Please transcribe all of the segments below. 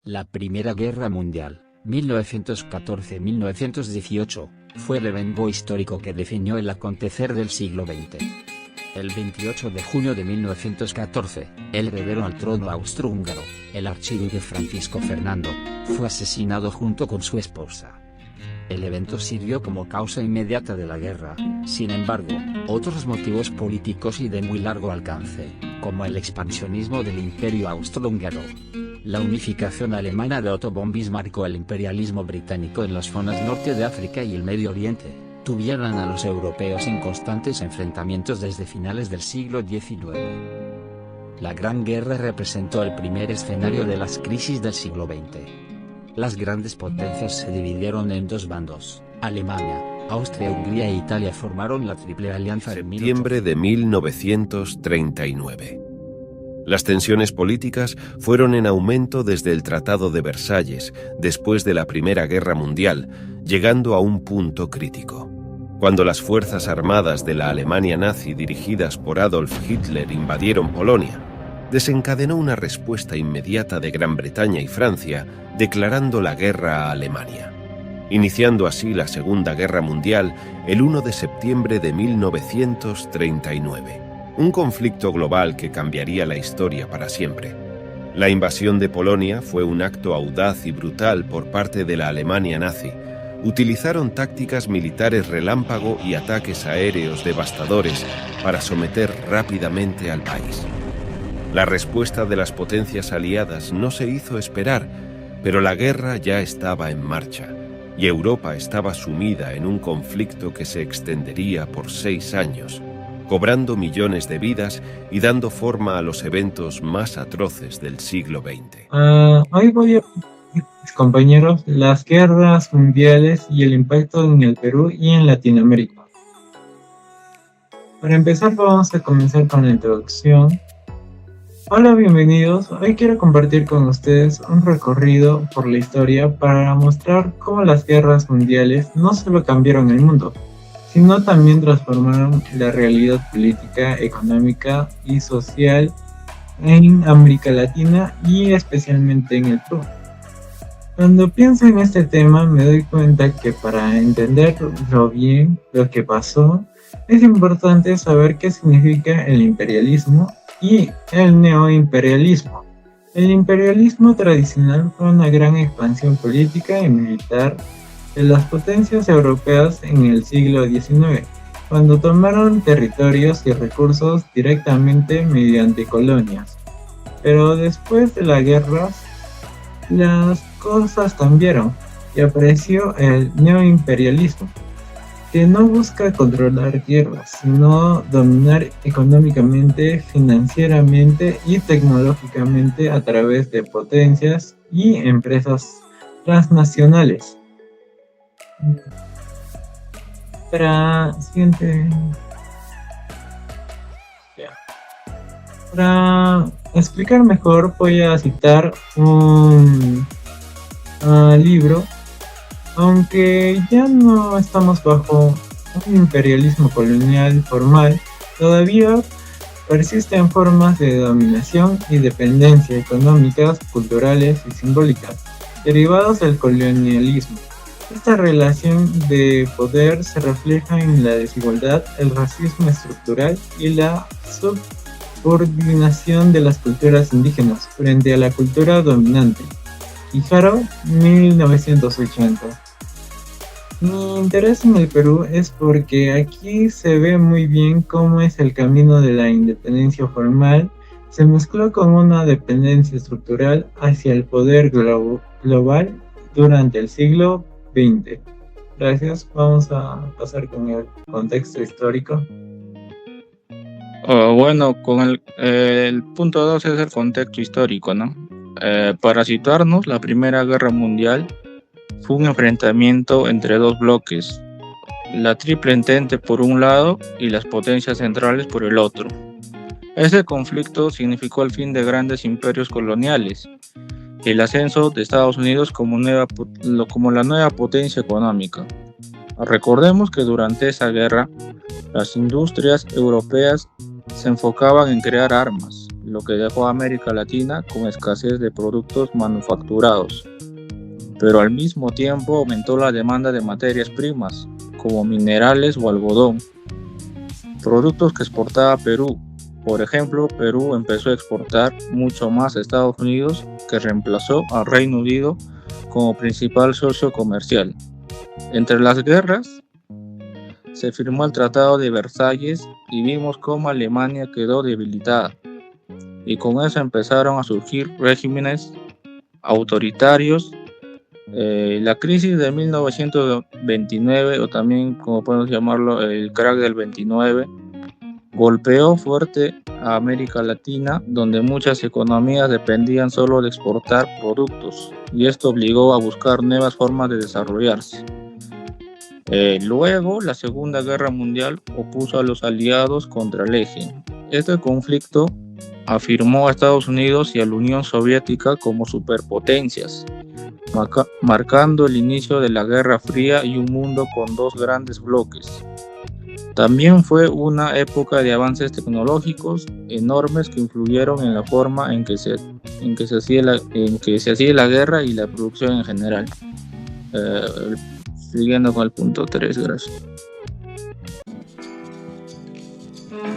La Primera Guerra Mundial, 1914-1918, fue el evento histórico que definió el acontecer del siglo XX. El 28 de junio de 1914, el heredero al trono austrohúngaro, el archiduque Francisco Fernando, fue asesinado junto con su esposa. El evento sirvió como causa inmediata de la guerra. Sin embargo, otros motivos políticos y de muy largo alcance, como el expansionismo del Imperio austrohúngaro, la unificación alemana de Otto von Bismarck o el imperialismo británico en las zonas norte de África y el Medio Oriente, tuvieron a los europeos en constantes enfrentamientos desde finales del siglo XIX. La Gran Guerra representó el primer escenario de las crisis del siglo XX. Las grandes potencias se dividieron en dos bandos: Alemania, Austria, Hungría e Italia formaron la Triple Alianza en septiembre de 1939. Las tensiones políticas fueron en aumento desde el Tratado de Versalles, después de la Primera Guerra Mundial, llegando a un punto crítico. Cuando las fuerzas armadas de la Alemania nazi dirigidas por Adolf Hitler invadieron Polonia, desencadenó una respuesta inmediata de Gran Bretaña y Francia, declarando la guerra a Alemania, iniciando así la Segunda Guerra Mundial el 1 de septiembre de 1939. Un conflicto global que cambiaría la historia para siempre. La invasión de Polonia fue un acto audaz y brutal por parte de la Alemania nazi. Utilizaron tácticas militares relámpago y ataques aéreos devastadores para someter rápidamente al país. La respuesta de las potencias aliadas no se hizo esperar, pero la guerra ya estaba en marcha, y Europa estaba sumida en un conflicto que se extendería por 6 años, cobrando millones de vidas y dando forma a los eventos más atroces del siglo XX. Hoy voy a mis compañeros las guerras mundiales y el impacto en el Perú y en Latinoamérica. Para empezar, vamos a comenzar con la introducción. Hola, bienvenidos. Hoy quiero compartir con ustedes un recorrido por la historia para mostrar cómo las guerras mundiales no solo cambiaron el mundo, sino también transformaron la realidad política, económica y social en América Latina y especialmente en el Perú. Cuando pienso en este tema me doy cuenta que para entenderlo bien lo que pasó, es importante saber qué significa el imperialismo y el neoimperialismo. El imperialismo tradicional fue una gran expansión política y militar de las potencias europeas en el siglo XIX, cuando tomaron territorios y recursos directamente mediante colonias. Pero después de la guerra, las cosas cambiaron y apareció el neoimperialismo, que no busca controlar tierras, sino dominar económicamente, financieramente y tecnológicamente a través de potencias y empresas transnacionales. Para explicar mejor voy a citar un libro. Aunque ya no estamos bajo un imperialismo colonial formal, todavía persisten formas de dominación y dependencia económicas, culturales y simbólicas, derivadas del colonialismo. Esta relación de poder se refleja en la desigualdad, el racismo estructural y la subordinación de las culturas indígenas frente a la cultura dominante. Hijaro, 1980. Mi interés en el Perú es porque aquí se ve muy bien cómo es el camino de la independencia formal, se mezcló con una dependencia estructural hacia el poder global durante el siglo XX. Gracias, vamos a pasar con el contexto histórico. Con el punto 2 es el contexto histórico, ¿no? Para situarnos, la Primera Guerra Mundial fue un enfrentamiento entre dos bloques, la Triple Entente por un lado y las potencias centrales por el otro. Ese conflicto significó el fin de grandes imperios coloniales y el ascenso de Estados Unidos como la nueva potencia económica. Recordemos que durante esa guerra, las industrias europeas se enfocaban en crear armas, lo que dejó a América Latina con escasez de productos manufacturados. Pero al mismo tiempo aumentó la demanda de materias primas, como minerales o algodón, productos que exportaba Perú. Por ejemplo, Perú empezó a exportar mucho más a Estados Unidos, que reemplazó al Reino Unido como principal socio comercial. Entre las guerras, se firmó el Tratado de Versalles y vimos cómo Alemania quedó debilitada. Y con eso empezaron a surgir regímenes autoritarios. La crisis de 1929, o también como podemos llamarlo el crack del 29, golpeó fuerte a América Latina, donde muchas economías dependían solo de exportar productos, y esto obligó a buscar nuevas formas de desarrollarse. Luego, la Segunda Guerra Mundial opuso a los aliados contra el eje. Este conflicto afirmó a Estados Unidos y a la Unión Soviética como superpotencias, marcando el inicio de la Guerra Fría y un mundo con dos grandes bloques. También fue una época de avances tecnológicos enormes que influyeron en la forma en que se hacía la guerra y la producción en general. Siguiendo con el punto 3, gracias.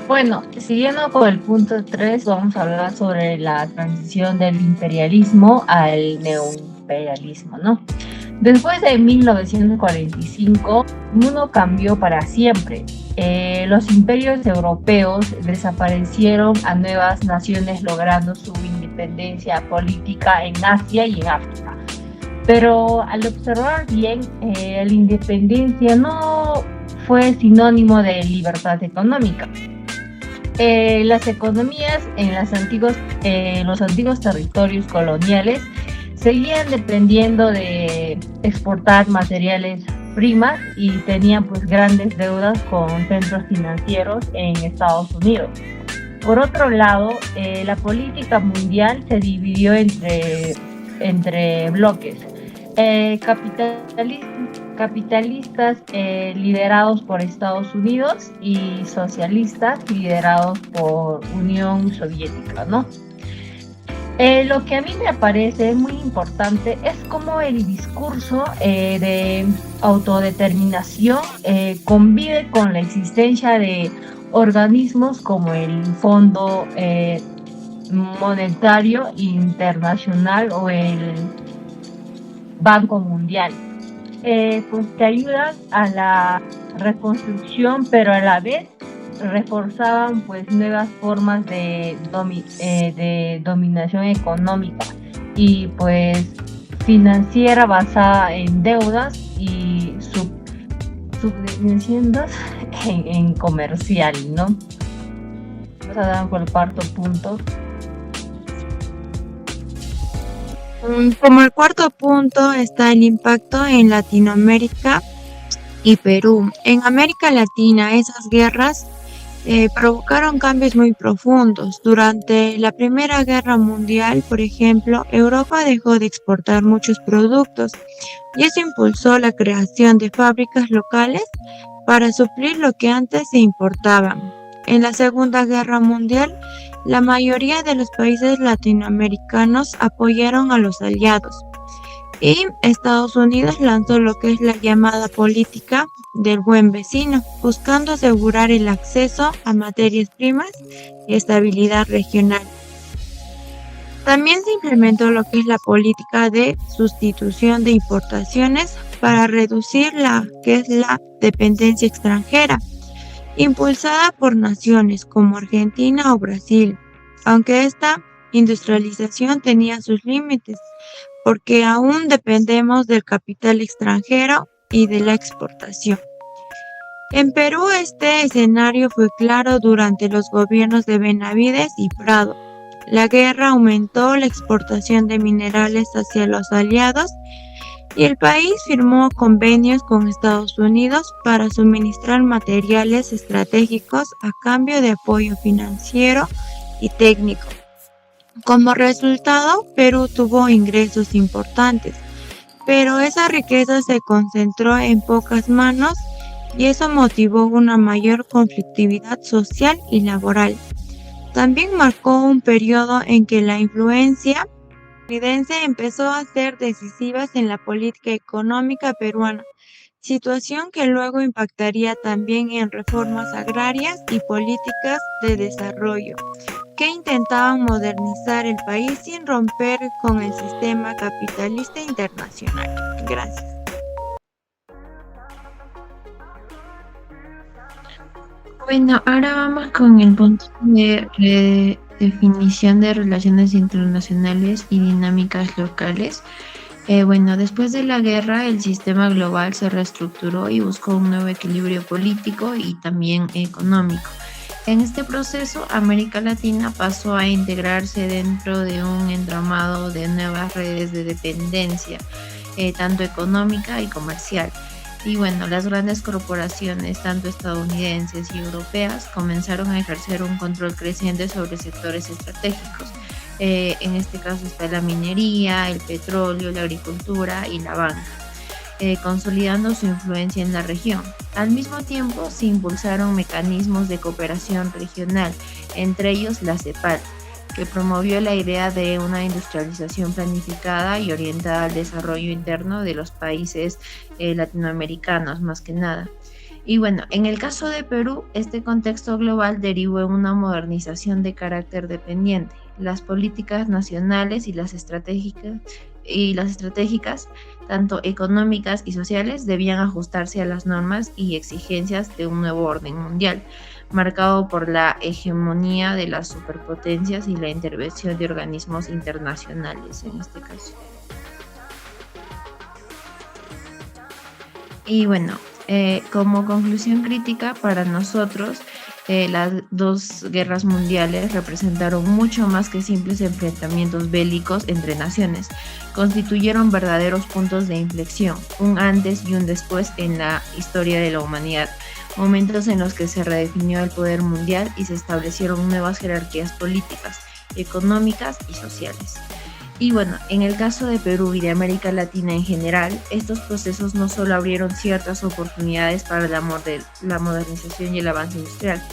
Bueno, siguiendo con el punto 3, vamos a hablar sobre la transición del imperialismo al neoimperialismo, ¿no? Después de 1945, el mundo cambió para siempre. Los imperios europeos desaparecieron a nuevas naciones, logrando su independencia política en Asia y en África. Pero al observar bien, la independencia no fue sinónimo de libertad económica. Las economías en los antiguos territorios coloniales seguían dependiendo de exportar materiales primas y tenían pues grandes deudas con centros financieros en Estados Unidos. Por otro lado, la política mundial se dividió entre bloques. Capitalistas liderados por Estados Unidos y socialistas liderados por Unión Soviética, ¿no? Lo que a mí me parece muy importante es cómo el discurso de autodeterminación convive con la existencia de organismos como el Fondo Monetario Internacional o el Banco Mundial. Pues te ayudan a la reconstrucción, pero a la vez reforzaban pues nuevas formas de dominación económica y pues financiera basada en deudas y subvenciones en comercial, ¿no? Vamos a dar con el cuarto punto. Como el cuarto punto está el impacto en Latinoamérica y Perú. En América Latina, esas guerras provocaron cambios muy profundos. Durante la Primera Guerra Mundial, por ejemplo, Europa dejó de exportar muchos productos y eso impulsó la creación de fábricas locales para suplir lo que antes se importaba. En la Segunda Guerra Mundial, la mayoría de los países latinoamericanos apoyaron a los aliados y Estados Unidos lanzó lo que es la llamada política del buen vecino, buscando asegurar el acceso a materias primas y estabilidad regional. También se implementó lo que es la política de sustitución de importaciones para reducir la dependencia extranjera, impulsada por naciones como Argentina o Brasil, aunque esta industrialización tenía sus límites, porque aún dependemos del capital extranjero y de la exportación. En Perú este escenario fue claro durante los gobiernos de Benavides y Prado. La guerra aumentó la exportación de minerales hacia los aliados y el país firmó convenios con Estados Unidos para suministrar materiales estratégicos a cambio de apoyo financiero y técnico. Como resultado, Perú tuvo ingresos importantes, pero esa riqueza se concentró en pocas manos y eso motivó una mayor conflictividad social y laboral. También marcó un periodo en que la influencia estadounidense empezó a ser decisiva en la política económica peruana, situación que luego impactaría también en reformas agrarias y políticas de desarrollo, que intentaban modernizar el país sin romper con el sistema capitalista internacional. Gracias. Bueno, ahora vamos con el punto de redefinición de relaciones internacionales y dinámicas locales. Bueno, después de la guerra, el sistema global se reestructuró y buscó un nuevo equilibrio político y también económico. En este proceso, América Latina pasó a integrarse dentro de un entramado de nuevas redes de dependencia, tanto económica y comercial. Y bueno, las grandes corporaciones, tanto estadounidenses y europeas, comenzaron a ejercer un control creciente sobre sectores estratégicos. En este caso está la minería, el petróleo, la agricultura y la banca, consolidando su influencia en la región. Al mismo tiempo, se impulsaron mecanismos de cooperación regional, entre ellos la CEPAL, que promovió la idea de una industrialización planificada y orientada al desarrollo interno de los países latinoamericanos, más que nada. Y bueno, en el caso de Perú, este contexto global derivó en una modernización de carácter dependiente. Las políticas nacionales y las estratégicas, tanto económicas y sociales, debían ajustarse a las normas y exigencias de un nuevo orden mundial, marcado por la hegemonía de las superpotencias y la intervención de organismos internacionales en este caso. Y bueno, como conclusión crítica para nosotros, las dos guerras mundiales representaron mucho más que simples enfrentamientos bélicos entre naciones. Constituyeron verdaderos puntos de inflexión, un antes y un después en la historia de la humanidad. Momentos en los que se redefinió el poder mundial y se establecieron nuevas jerarquías políticas, económicas y sociales. Y bueno, en el caso de Perú y de América Latina en general, estos procesos no solo abrieron ciertas oportunidades para la modernización y el avance industrial,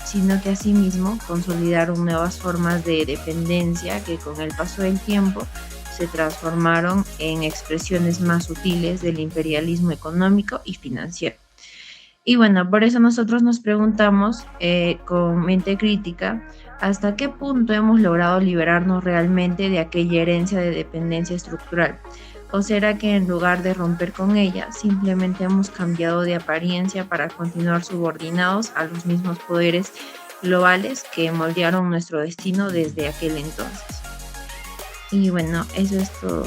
sino que asimismo consolidaron nuevas formas de dependencia que con el paso del tiempo se transformaron en expresiones más sutiles del imperialismo económico y financiero. Y bueno, por eso nosotros nos preguntamos con mente crítica, ¿hasta qué punto hemos logrado liberarnos realmente de aquella herencia de dependencia estructural? ¿O será que en lugar de romper con ella, simplemente hemos cambiado de apariencia para continuar subordinados a los mismos poderes globales que moldearon nuestro destino desde aquel entonces? Y bueno, eso es todo.